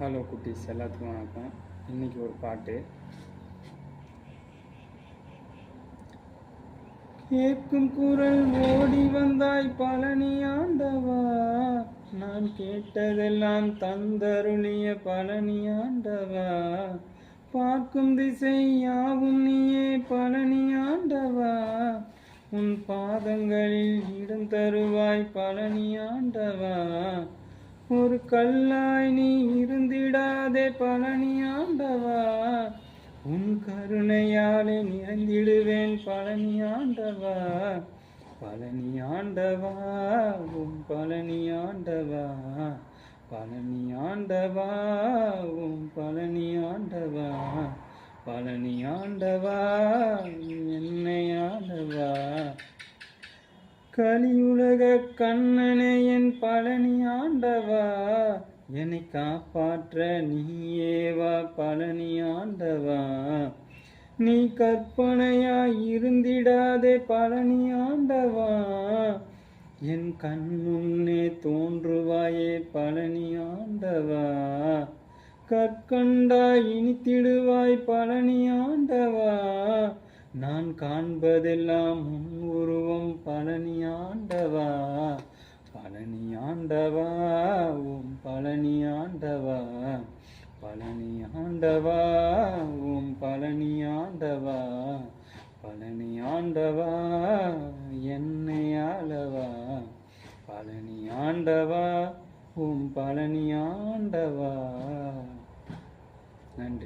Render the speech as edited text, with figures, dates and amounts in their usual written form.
Hello குட்டீஸ், எல்லாத்துக்கும் வணக்கம். இன்னைக்கு ஒரு பாட்டு. கேட்கும் குரல் ஓடி வந்தாய் பழனி ஆண்டவா, நான் கேட்டதெல்லாம் தந்தருளிய பழனி ஆண்டவா, பார்க்கும் திசை யாவும் நீயே பழனி ஆண்டவா, உன் பாதங்களில் இடம் தருவாய் பழனி ஆண்டவா, ஒரு கல்லாய் நீ இருந்திடாதே பழனி ஆண்டவா, உன் கருணையாலே நிறைந்திடுவேன் பழனி ஆண்டவா, பழனி ஆண்டவா, உன் பழனி ஆண்டவா, பழனி ஆண்டவா, உன் பழனி ஆண்டவா, பழனி ஆண்டவா, என்னை ஆண்டவா, கலியுலக கண்ணனே என் பழனி ஆண்டவா, என்னை காப்பாற்ற நீயேவா பழனி ஆண்டவா, நீ கற்பனையாய் இருந்திடாதே பழனி ஆண்டவா, என் கண் முன்னே தோன்றுவாயே பழனி ஆண்டவா, கற்கண்டாய் இனித்திடுவாய் பழனி ஆண்டவா, நான் காண்பதெல்லாம் உன் உருவம் பழனி ஆண்டவா, பழனி ஆண்டவா, உன் பழனி ஆண்டவா, பழனி ஆண்டவா, உன் பழனி ஆண்டவா, பழனி ஆண்டவா, என்னை ஆளவா, பழனி ஆண்டவா, உன் பழனி ஆண்டவா. நன்றி.